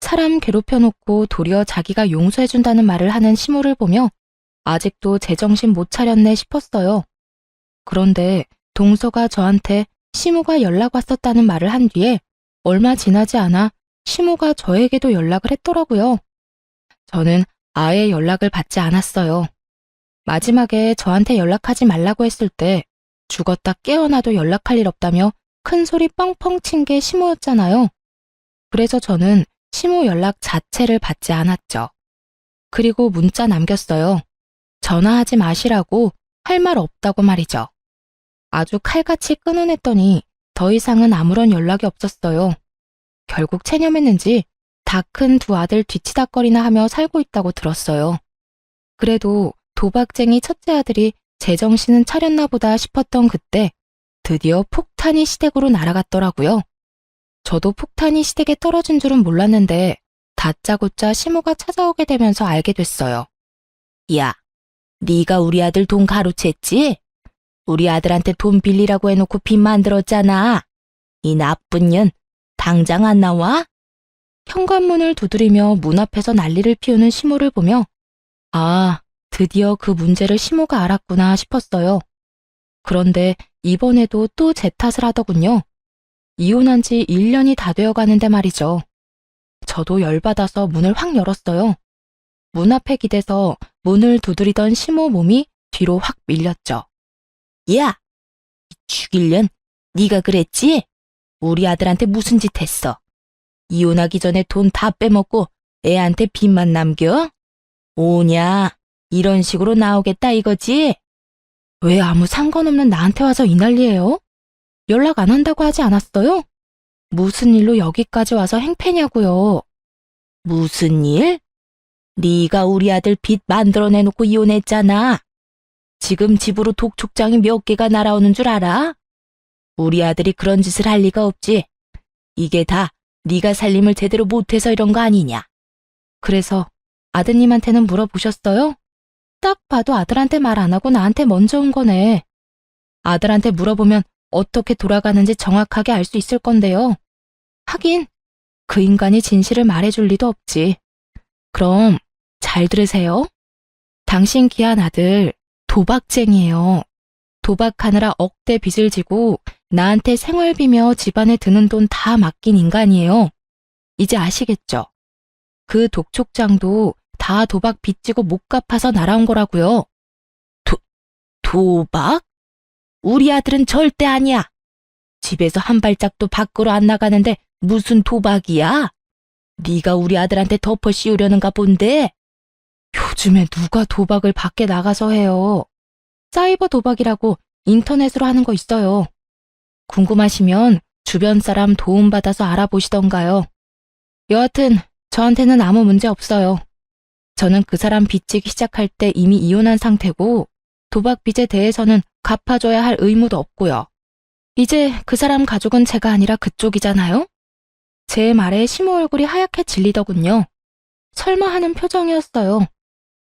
사람 괴롭혀놓고 도리어 자기가 용서해준다는 말을 하는 시모를 보며 아직도 제정신 못 차렸네 싶었어요. 그런데 동서가 저한테 시모가 연락 왔었다는 말을 한 뒤에 얼마 지나지 않아 시모가 저에게도 연락을 했더라고요. 저는 아예 연락을 받지 않았어요. 마지막에 저한테 연락하지 말라고 했을 때 죽었다 깨어나도 연락할 일 없다며 큰 소리 뻥뻥 친 게 시모였잖아요. 그래서 저는 시모 연락 자체를 받지 않았죠. 그리고 문자 남겼어요. 전화하지 마시라고 할 말 없다고 말이죠. 아주 칼같이 끊어냈더니 더 이상은 아무런 연락이 없었어요. 결국 체념했는지 다 큰 두 아들 뒤치다거리나 하며 살고 있다고 들었어요. 그래도 도박쟁이 첫째 아들이 제정신은 차렸나 보다 싶었던 그때 드디어 폭탄이 시댁으로 날아갔더라고요. 저도 폭탄이 시댁에 떨어진 줄은 몰랐는데 다짜고짜 시모가 찾아오게 되면서 알게 됐어요. 야, 네가 우리 아들 돈 가로챘지? 우리 아들한테 돈 빌리라고 해놓고 빚 만들었잖아. 이 나쁜 년, 당장 안 나와? 현관문을 두드리며 문 앞에서 난리를 피우는 시모를 보며 아, 드디어 그 문제를 시모가 알았구나 싶었어요. 그런데 이번에도 또 제 탓을 하더군요. 이혼한 지 1년이 다 되어 가는데 말이죠. 저도 열받아서 문을 확 열었어요. 문 앞에 기대서 문을 두드리던 시모 몸이 뒤로 확 밀렸죠. 야! 죽일년, 네가 그랬지? 우리 아들한테 무슨 짓 했어? 이혼하기 전에 돈 다 빼먹고 애한테 빚만 남겨? 오냐, 이런 식으로 나오겠다 이거지? 왜 아무 상관없는 나한테 와서 이 난리예요? 연락 안 한다고 하지 않았어요? 무슨 일로 여기까지 와서 행패냐고요. 무슨 일? 네가 우리 아들 빚 만들어내놓고 이혼했잖아. 지금 집으로 독촉장이 몇 개가 날아오는 줄 알아? 우리 아들이 그런 짓을 할 리가 없지. 이게 다 네가 살림을 제대로 못해서 이런 거 아니냐. 그래서 아드님한테는 물어보셨어요? 딱 봐도 아들한테 말 안 하고 나한테 먼저 온 거네. 아들한테 물어보면 어떻게 돌아가는지 정확하게 알 수 있을 건데요. 하긴 그 인간이 진실을 말해줄 리도 없지. 그럼 잘 들으세요. 당신 귀한 아들 도박쟁이에요. 도박하느라 억대 빚을 지고 나한테 생활비며 집안에 드는 돈 다 맡긴 인간이에요. 이제 아시겠죠? 그 독촉장도 다 도박 빚지고 못 갚아서 날아온 거라고요. 도박? 우리 아들은 절대 아니야. 집에서 한 발짝도 밖으로 안 나가는데 무슨 도박이야? 네가 우리 아들한테 덮어 씌우려는가 본데? 요즘에 누가 도박을 밖에 나가서 해요. 사이버 도박이라고 인터넷으로 하는 거 있어요. 궁금하시면 주변 사람 도움받아서 알아보시던가요. 여하튼 저한테는 아무 문제 없어요. 저는 그 사람 빚지기 시작할 때 이미 이혼한 상태고 도박 빚에 대해서는 갚아줘야 할 의무도 없고요. 이제 그 사람 가족은 제가 아니라 그쪽이잖아요. 제 말에 시모 얼굴이 하얗게 질리더군요. 설마 하는 표정이었어요.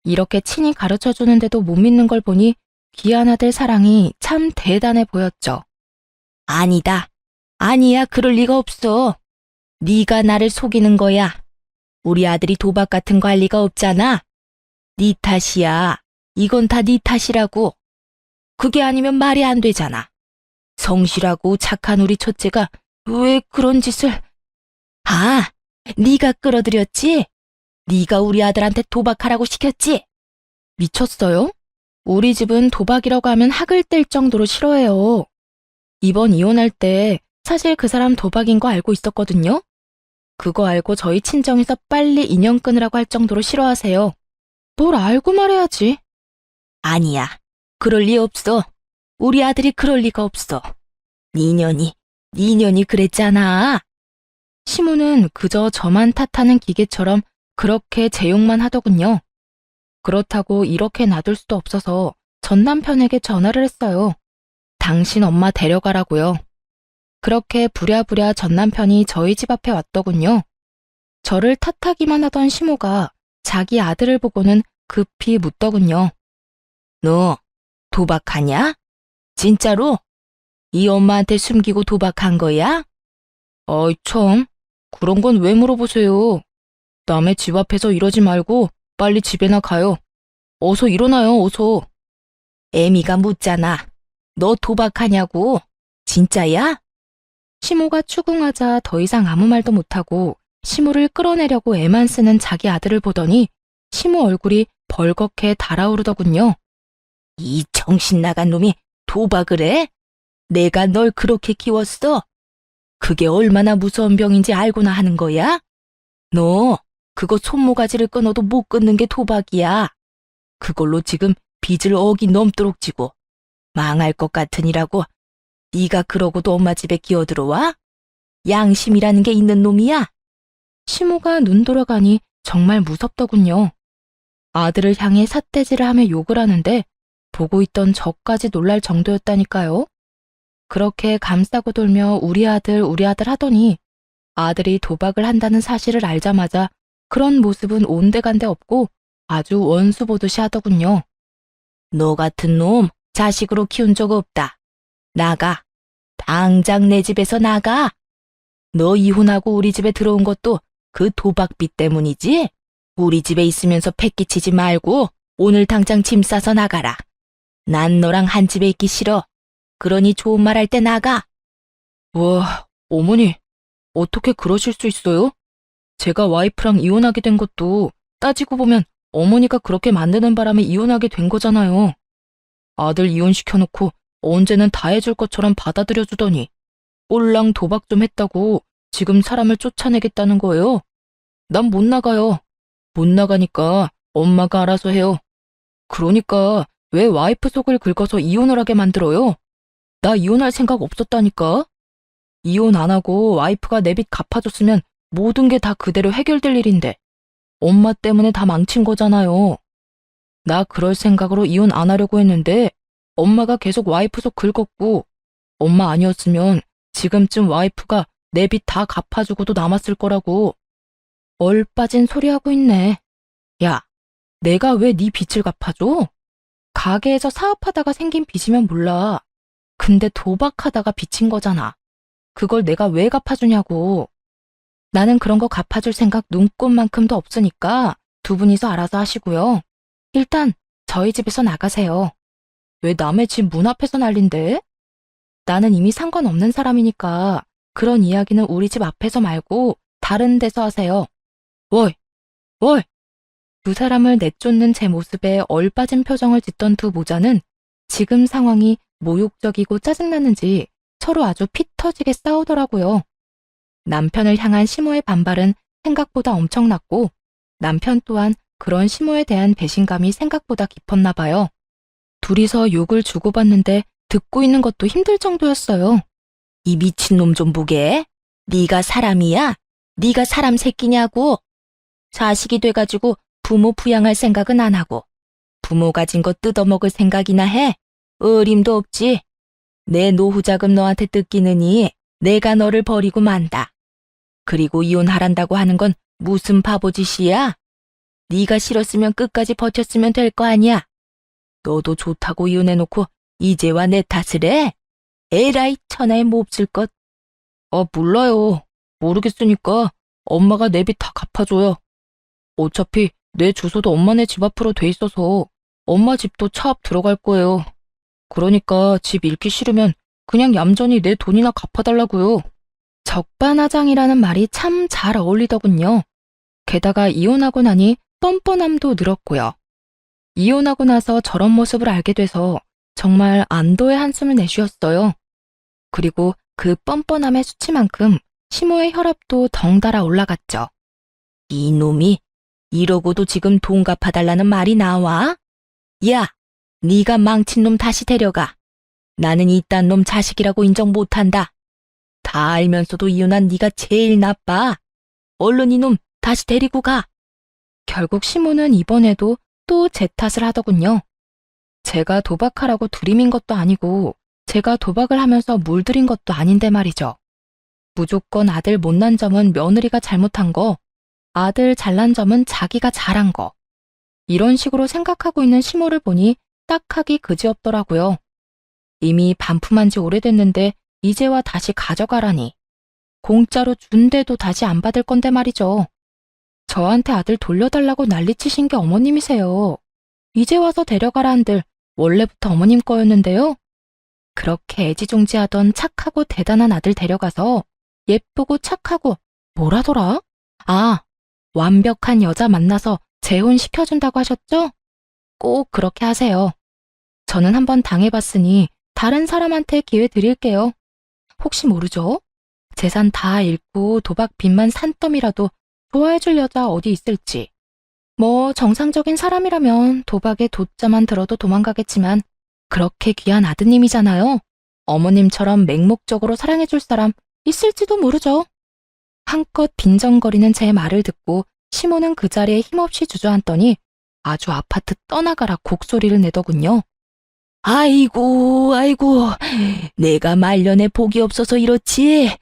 이렇게 친히 가르쳐주는데도 못 믿는 걸 보니 귀한 아들 사랑이 참 대단해 보였죠. 아니다. 아니야, 그럴 리가 없어. 네가 나를 속이는 거야. 우리 아들이 도박 같은 거 할 리가 없잖아. 네 탓이야. 이건 다 네 탓이라고. 그게 아니면 말이 안 되잖아. 성실하고 착한 우리 첫째가 왜 그런 짓을... 아, 네가 끌어들였지? 네가 우리 아들한테 도박하라고 시켰지? 미쳤어요? 우리 집은 도박이라고 하면 학을 뗄 정도로 싫어해요. 이번 이혼할 때 사실 그 사람 도박인 거 알고 있었거든요. 그거 알고 저희 친정에서 빨리 인연 끊으라고 할 정도로 싫어하세요. 뭘 알고 말해야지. 아니야. 그럴 리 없어. 우리 아들이 그럴 리가 없어. 니년이 그랬잖아. 시모는 그저 저만 탓하는 기계처럼 그렇게 제 욕만 하더군요. 그렇다고 이렇게 놔둘 수도 없어서 전 남편에게 전화를 했어요. 당신 엄마 데려가라고요. 그렇게 부랴부랴 전 남편이 저희 집 앞에 왔더군요. 저를 탓하기만 하던 시모가 자기 아들을 보고는 급히 묻더군요. 너 도박하냐? 진짜로? 이 엄마한테 숨기고 도박한 거야? 어이 참, 그런 건 왜 물어보세요. 남의 집 앞에서 이러지 말고 빨리 집에나 가요. 어서 일어나요, 어서. 애미가 묻잖아. 너 도박하냐고? 진짜야? 시모가 추궁하자 더 이상 아무 말도 못하고 시모를 끌어내려고 애만 쓰는 자기 아들을 보더니 시모 얼굴이 벌겋게 달아오르더군요. 이 정신 나간 놈이 도박을 해? 내가 널 그렇게 키웠어? 그게 얼마나 무서운 병인지 알고나 하는 거야? 너 그거 손모가지를 끊어도 못 끊는 게 도박이야. 그걸로 지금 빚을 억이 넘도록 지고 망할 것 같으니라고 네가 그러고도 엄마 집에 기어들어와? 양심이라는 게 있는 놈이야? 시모가 눈 돌아가니 정말 무섭더군요. 아들을 향해 삿대질을 하며 욕을 하는데 보고 있던 저까지 놀랄 정도였다니까요. 그렇게 감싸고 돌며 우리 아들 하더니 아들이 도박을 한다는 사실을 알자마자 그런 모습은 온데간데 없고 아주 원수 보듯이 하더군요. 너 같은 놈 자식으로 키운 적 없다. 나가. 당장 내 집에서 나가. 너 이혼하고 우리 집에 들어온 것도 그 도박빚 때문이지? 우리 집에 있으면서 패기치지 말고 오늘 당장 짐 싸서 나가라. 난 너랑 한 집에 있기 싫어. 그러니 좋은 말 할 때 나가. 와, 어머니, 어떻게 그러실 수 있어요? 제가 와이프랑 이혼하게 된 것도 따지고 보면 어머니가 그렇게 만드는 바람에 이혼하게 된 거잖아요. 아들 이혼시켜놓고 언제는 다 해줄 것처럼 받아들여주더니 꼴랑 도박 좀 했다고 지금 사람을 쫓아내겠다는 거예요. 난 못 나가요. 못 나가니까 엄마가 알아서 해요. 그러니까 왜 와이프 속을 긁어서 이혼을 하게 만들어요? 나 이혼할 생각 없었다니까. 이혼 안 하고 와이프가 내 빚 갚아줬으면 모든 게 다 그대로 해결될 일인데 엄마 때문에 다 망친 거잖아요. 나 그럴 생각으로 이혼 안 하려고 했는데 엄마가 계속 와이프 속 긁었고 엄마 아니었으면 지금쯤 와이프가 내 빚 다 갚아주고도 남았을 거라고. 얼빠진 소리 하고 있네. 야, 내가 왜 네 빚을 갚아줘? 가게에서 사업하다가 생긴 빚이면 몰라. 근데 도박하다가 빚인 거잖아. 그걸 내가 왜 갚아주냐고. 나는 그런 거 갚아줄 생각 눈꼽만큼도 없으니까 두 분이서 알아서 하시고요. 일단 저희 집에서 나가세요. 왜 남의 집 문 앞에서 난린데? 나는 이미 상관없는 사람이니까 그런 이야기는 우리 집 앞에서 말고 다른 데서 하세요. 월! 월! 두 사람을 내쫓는 제 모습에 얼빠진 표정을 짓던 두 모자는 지금 상황이 모욕적이고 짜증나는지 서로 아주 피 터지게 싸우더라고요. 남편을 향한 시모의 반발은 생각보다 엄청났고 남편 또한 그런 시모에 대한 배신감이 생각보다 깊었나 봐요. 둘이서 욕을 주고받는데 듣고 있는 것도 힘들 정도였어요. 이 미친놈 좀 보게. 네가 사람이야? 네가 사람 새끼냐고. 자식이 돼가지고 부모 부양할 생각은 안 하고 부모 가진 거 뜯어먹을 생각이나 해? 어림도 없지. 내 노후자금 너한테 뜯기느니 내가 너를 버리고 만다. 그리고 이혼하란다고 하는 건 무슨 바보짓이야? 네가 싫었으면 끝까지 버텼으면 될 거 아니야. 너도 좋다고 이혼해놓고 이제와 내 탓을 해? 에라이 천하의 몹쓸 것. 몰라요. 모르겠으니까 엄마가 내 빚 다 갚아줘요. 어차피 내 주소도 엄마네 집 앞으로 돼 있어서 엄마 집도 차 앞 들어갈 거예요. 그러니까 집 잃기 싫으면 그냥 얌전히 내 돈이나 갚아달라고요. 적반하장이라는 말이 참 잘 어울리더군요. 게다가 이혼하고 나니 뻔뻔함도 늘었고요. 이혼하고 나서 저런 모습을 알게 돼서 정말 안도의 한숨을 내쉬었어요. 그리고 그 뻔뻔함의 수치만큼 시모의 혈압도 덩달아 올라갔죠. 이놈이 이러고도 지금 돈 갚아달라는 말이 나와? 야, 네가 망친 놈 다시 데려가. 나는 이딴 놈 자식이라고 인정 못한다. 다 알면서도 이혼한 네가 제일 나빠. 얼른 이놈 다시 데리고 가. 결국 시모는 이번에도 또 제 탓을 하더군요. 제가 도박하라고 들이민 것도 아니고 제가 도박을 하면서 물들인 것도 아닌데 말이죠. 무조건 아들 못난 점은 며느리가 잘못한 거, 아들 잘난 점은 자기가 잘한 거. 이런 식으로 생각하고 있는 시모를 보니 딱하기 그지없더라고요. 이미 반품한 지 오래됐는데 이제와 다시 가져가라니. 공짜로 준대도 다시 안 받을 건데 말이죠. 저한테 아들 돌려달라고 난리치신 게 어머님이세요. 이제 와서 데려가라 한들 원래부터 어머님 거였는데요. 그렇게 애지중지하던 착하고 대단한 아들 데려가서 예쁘고 착하고 뭐라더라? 완벽한 여자 만나서 재혼시켜준다고 하셨죠? 꼭 그렇게 하세요. 저는 한번 당해봤으니 다른 사람한테 기회 드릴게요. 혹시 모르죠? 재산 다 잃고 도박 빚만 산더미라도 좋아해줄 여자 어디 있을지. 뭐 정상적인 사람이라면 도박에 돛자만 들어도 도망가겠지만 그렇게 귀한 아드님이잖아요. 어머님처럼 맹목적으로 사랑해줄 사람 있을지도 모르죠. 한껏 빈정거리는 제 말을 듣고 시모는 그 자리에 힘없이 주저앉더니 아주 아파트 떠나가라 곡소리를 내더군요. 아이고, 내가 말년에 복이 없어서 이렇지.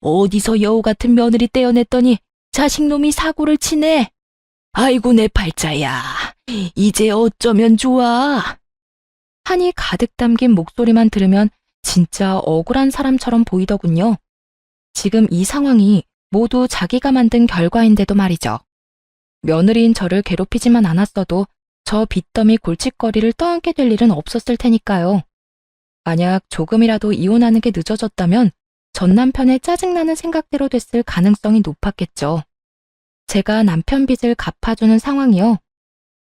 어디서 여우 같은 며느리 떼어냈더니 자식놈이 사고를 치네. 아이고 내 팔자야. 이제 어쩌면 좋아. 한이 가득 담긴 목소리만 들으면 진짜 억울한 사람처럼 보이더군요. 지금 이 상황이 모두 자기가 만든 결과인데도 말이죠. 며느리인 저를 괴롭히지만 않았어도 저 빚더미 골칫거리를 떠안게 될 일은 없었을 테니까요. 만약 조금이라도 이혼하는 게 늦어졌다면 전 남편의 짜증나는 생각대로 됐을 가능성이 높았겠죠. 제가 남편 빚을 갚아주는 상황이요.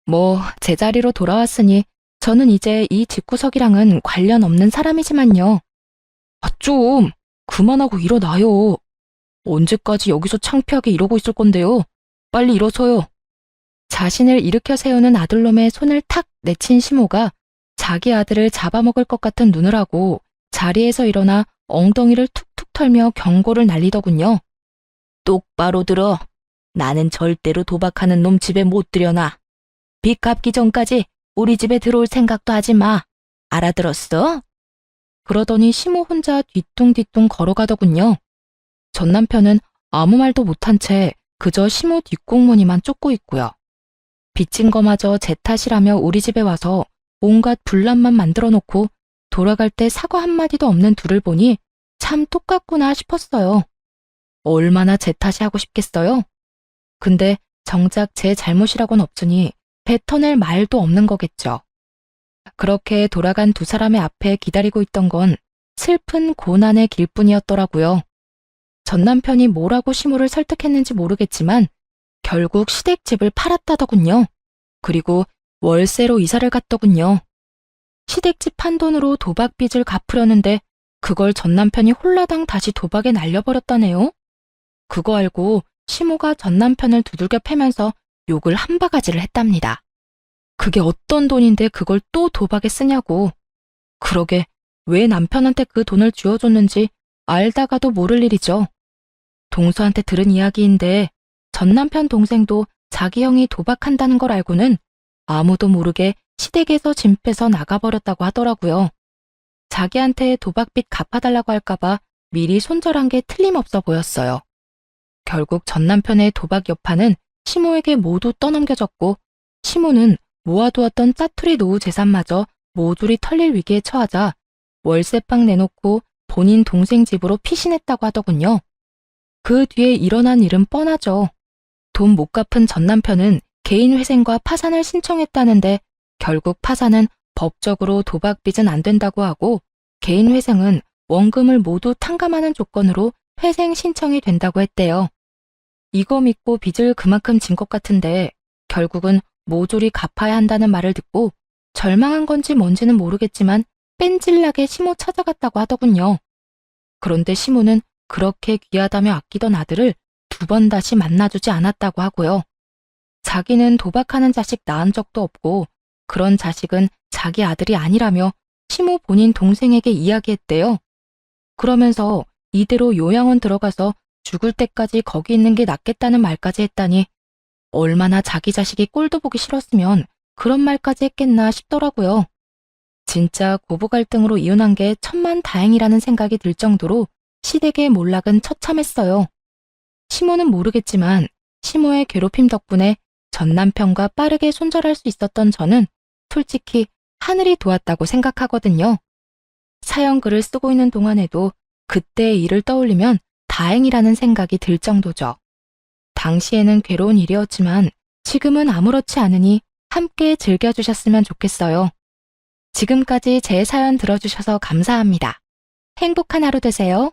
뭐 제자리로 돌아왔으니 저는 이제 이 집구석이랑은 관련 없는 사람이지만요. 좀 그만하고 일어나요. 언제까지 여기서 창피하게 이러고 있을 건데요. 빨리 일어서요. 자신을 일으켜 세우는 아들놈의 손을 탁 내친 시모가 자기 아들을 잡아먹을 것 같은 눈을 하고 자리에서 일어나 엉덩이를 툭툭 털며 경고를 날리더군요. 똑바로 들어. 나는 절대로 도박하는 놈 집에 못 들여놔. 빚 갚기 전까지 우리 집에 들어올 생각도 하지 마. 알아들었어? 그러더니 시모 혼자 뒤뚱뒤뚱 걸어가더군요. 전 남편은 아무 말도 못한 채 그저 시모 뒷공무니만 쫓고 있고요. 빚진 거마저 제 탓이라며 우리 집에 와서 온갖 분란만 만들어 놓고 돌아갈 때 사과 한마디도 없는 둘을 보니 참 똑같구나 싶었어요. 얼마나 제 탓이 하고 싶겠어요? 근데 정작 제 잘못이라고는 없으니 뱉어낼 말도 없는 거겠죠. 그렇게 돌아간 두 사람의 앞에 기다리고 있던 건 슬픈 고난의 길뿐이었더라고요. 전 남편이 뭐라고 시모를 설득했는지 모르겠지만 결국 시댁집을 팔았다더군요. 그리고 월세로 이사를 갔더군요. 시댁집 판 돈으로 도박빚을 갚으려는데 그걸 전 남편이 홀라당 다시 도박에 날려버렸다네요. 그거 알고 시모가 전 남편을 두들겨 패면서 욕을 한 바가지를 했답니다. 그게 어떤 돈인데 그걸 또 도박에 쓰냐고. 그러게 왜 남편한테 그 돈을 쥐어줬는지 알다가도 모를 일이죠. 동서한테 들은 이야기인데 전 남편 동생도 자기 형이 도박한다는 걸 알고는 아무도 모르게 시댁에서 짐 빼서 나가버렸다고 하더라고요. 자기한테 도박빚 갚아달라고 할까봐 미리 손절한 게 틀림없어 보였어요. 결국 전 남편의 도박 여파는 시모에게 모두 떠넘겨졌고 시모는 모아두었던 짜투리 노후 재산마저 모조리 털릴 위기에 처하자 월세방 내놓고 본인 동생 집으로 피신했다고 하더군요. 그 뒤에 일어난 일은 뻔하죠. 돈 못 갚은 전 남편은 개인회생과 파산을 신청했다는데 결국 파산은 법적으로 도박빚은 안 된다고 하고 개인회생은 원금을 모두 탕감하는 조건으로 회생 신청이 된다고 했대요. 이거 믿고 빚을 그만큼 진 것 같은데 결국은 모조리 갚아야 한다는 말을 듣고 절망한 건지 뭔지는 모르겠지만 뺀질나게 시모 찾아갔다고 하더군요. 그런데 시모는 그렇게 귀하다며 아끼던 아들을 2번 다시 만나주지 않았다고 하고요. 자기는 도박하는 자식 낳은 적도 없고 그런 자식은 자기 아들이 아니라며 시모 본인 동생에게 이야기했대요. 그러면서 이대로 요양원 들어가서 죽을 때까지 거기 있는 게 낫겠다는 말까지 했다니 얼마나 자기 자식이 꼴도 보기 싫었으면 그런 말까지 했겠나 싶더라고요. 진짜 고부 갈등으로 이혼한 게 천만다행이라는 생각이 들 정도로 시댁의 몰락은 처참했어요. 시모는 모르겠지만 시모의 괴롭힘 덕분에 전 남편과 빠르게 손절할 수 있었던 저는 솔직히 하늘이 도왔다고 생각하거든요. 사연 글을 쓰고 있는 동안에도 그때의 일을 떠올리면 다행이라는 생각이 들 정도죠. 당시에는 괴로운 일이었지만 지금은 아무렇지 않으니 함께 즐겨주셨으면 좋겠어요. 지금까지 제 사연 들어주셔서 감사합니다. 행복한 하루 되세요.